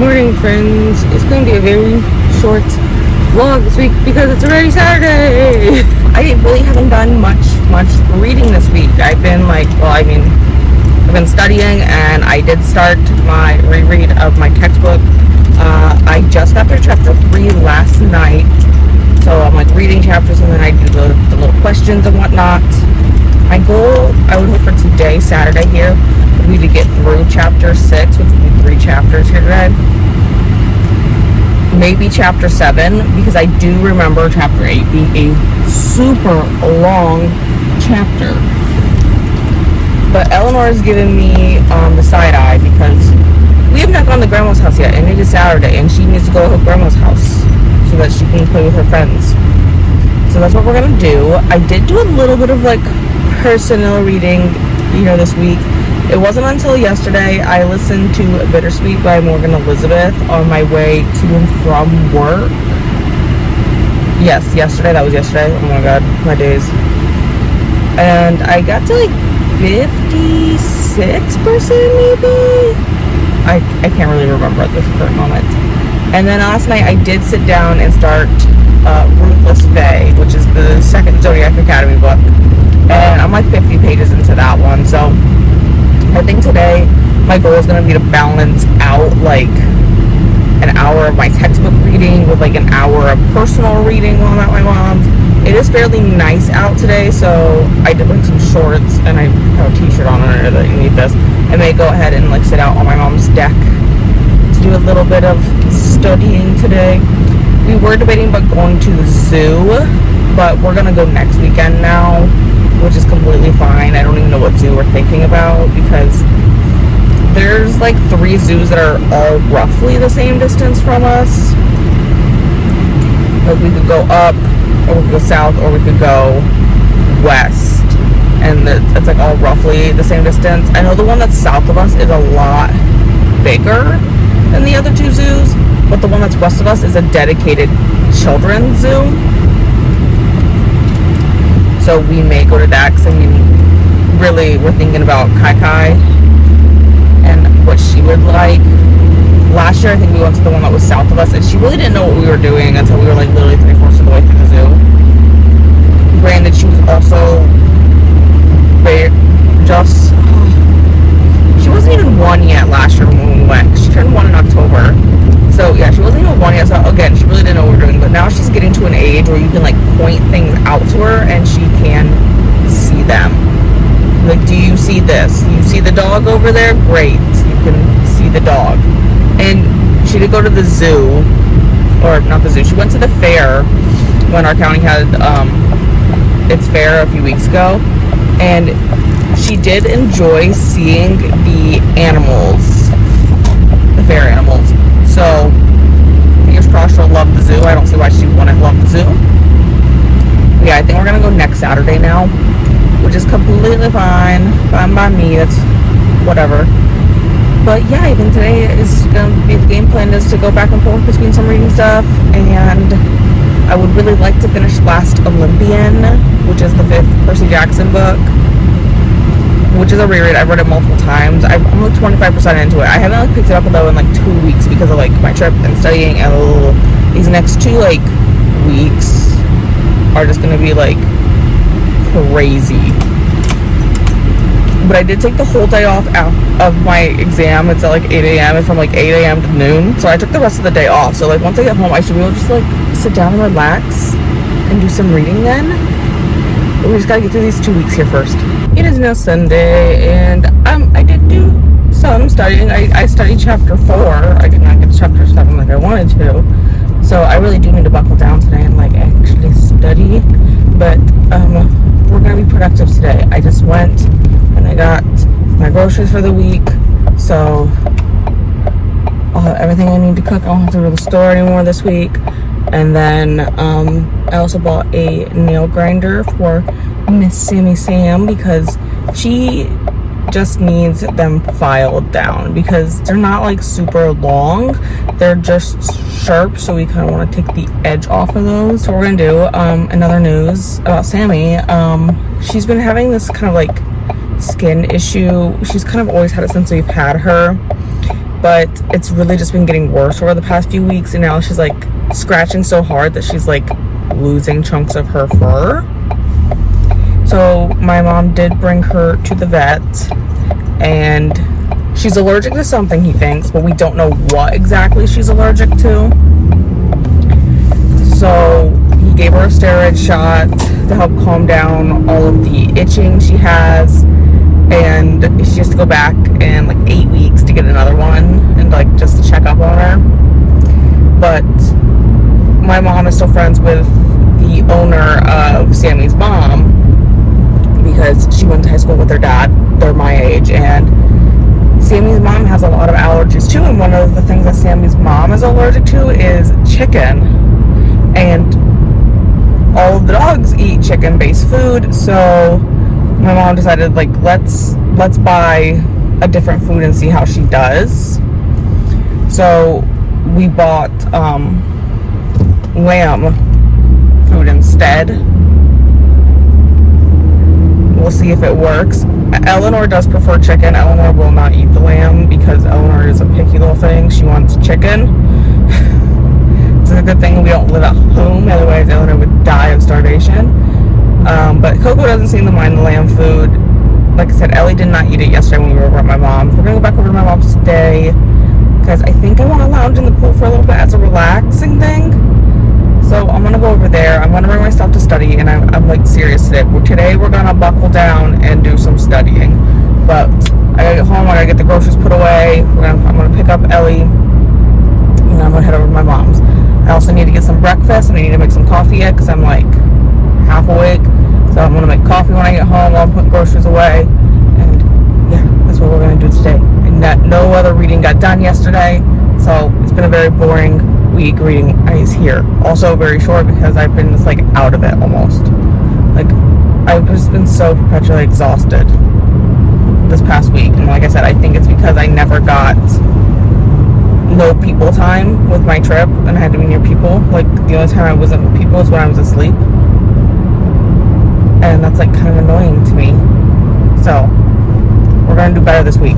Morning, friends. It's going to be a very short vlog this week because it's already Saturday. I really haven't done much reading this week. I've been I've been studying, and I did start my reread of my textbook. I just got through chapter 3 last night, so I'm reading chapters, and then I do the little questions and whatnot. My goal, I would hope for today, Saturday here, would be to get through chapter 6, which would be 3 chapters here today. Maybe chapter 7, because I do remember chapter 8 being a super long chapter. But Eleanor is giving me the side eye because we have not gone to Grandma's house yet, and it is Saturday, and she needs to go to her Grandma's house so that she can play with her friends. So that's what we're gonna do. I did do a little bit of personal reading, this week. It wasn't until yesterday I listened to Bittersweet by Morgan Elizabeth on my way to and from work. Yes, yesterday. That was yesterday. Oh my god, my days. And I got to 56% maybe? I can't really remember at this current moment. And then last night I did sit down and start Ruthless Fae, which is the second Zodiac Academy book. And I'm 50 pages into that one, so I think today my goal is going to be to balance out an hour of my textbook reading with an hour of personal reading while I'm at my mom's. It is fairly nice out today, so I did some shorts, and I have a t-shirt on under that you need this. I may go ahead and sit out on my mom's deck to do a little bit of studying today. We were debating about going to the zoo, but we're going to go next weekend now, which is completely fine. I don't even know what zoo we're thinking about because there's 3 zoos that are all roughly the same distance from us. We could go up, or we could go south, or we could go west, and it's all roughly the same distance. I know the one that's south of us is a lot bigger than the other 2 zoos, but the one that's west of us is a dedicated children's zoo. So we may go to that because really we're thinking about Kai and what she would like. Last year I think we went to the one that was south of us, and she really didn't know what we were doing until we were literally 3/4 of the way through the zoo. Granted, she was also she wasn't even 1 yet last year when we went. She turned 1 in October. So yeah, she wasn't even 1 yet, so again, she really didn't know what we were doing, but now she's getting to an age where you can point things out to her and she can see them. Do you see this? You see the dog over there? Great, you can see the dog. And she did go to the zoo, or not the zoo, she went to the fair when our county had its fair a few weeks ago, and she did enjoy seeing the animals, the fair animals. So, fingers crossed she'll love the zoo. I don't see why she wouldn't love the zoo. But yeah, I think we're going to go next Saturday now, which is completely fine. Fine by me. That's whatever. But yeah, I think today is going to be the game plan is to go back and forth between some reading stuff. And I would really like to finish Last Olympian, which is the 5th Percy Jackson book, which is a reread. I've read it multiple times. I'm 25% into it. I haven't picked it up though in 2 weeks because of my trip and studying, and these next 2 weeks are just gonna be crazy. But I did take the whole day off of my exam. It's at 8 a.m. It's from 8 a.m. to noon. So I took the rest of the day off. So once I get home, I should be able to just sit down and relax and do some reading then. But we just gotta get through these 2 weeks here first. It is now Sunday, and I did do some studying. I studied chapter 4. I did not get to chapter 7 like I wanted to, so I really do need to buckle down today and actually study. But we're gonna be productive today. I just went and I got my groceries for the week, so I'll have everything I need to cook. I don't have to go to the store anymore this week. And then I also bought a nail grinder for Miss Sammy Sam because she just needs them filed down because they're not super long, they're just sharp, so we kind of want to take the edge off of those. So we're gonna do another news about Sammy. She's been having this kind of skin issue. She's kind of always had it since we've had her, but it's really just been getting worse over the past few weeks, and now she's like scratching so hard that she's like losing chunks of her fur. So my mom did bring her to the vet, and she's allergic to something, he thinks, but we don't know what exactly she's allergic to. So he gave her a steroid shot to help calm down all of the itching she has, and she has to go back in like 8 weeks to get another one, and like just to check up on her. But my mom is still friends with the owner of Sammy's mom, because she went to high school with their dad. They're my age, and Sammy's mom has a lot of allergies too, and one of the things that Sammy's mom is allergic to is chicken, and all of the dogs eat chicken-based food. So my mom decided, like, let's buy a different food and see how she does. So we bought lamb food instead. We'll see if it works. Eleanor does prefer chicken. Eleanor will not eat the lamb because Eleanor is a picky little thing. She wants chicken. It's a good thing we don't live at home, otherwise Eleanor would die of starvation. But Coco doesn't seem to mind the lamb food. Like I said, Ellie did not eat it yesterday when we were over at my mom's. We're gonna go back over to my mom's today because I think I want to lounge in the pool for a little bit as a relaxing thing. So I'm gonna go over there. I'm gonna bring myself to study, and I'm like serious today. Today we're gonna buckle down and do some studying. But I gotta get home. I gotta get the groceries put away. I'm gonna pick up Ellie, and I'm gonna head over to my mom's. I also need to get some breakfast, and I need to make some coffee yet because I'm like half awake. So I'm gonna make coffee when I get home while I'm putting groceries away. And yeah, that's what we're gonna do today. And no other reading got done yesterday, so it's been a very boring week reading is here. Also very short because I've been just like out of it almost. Like I've just been so perpetually exhausted this past week, and like I said, I think it's because I never got no people time with my trip, and I had to be near people. Like the only time I wasn't with people is when I was asleep, and that's like kind of annoying to me. So we're gonna do better this week.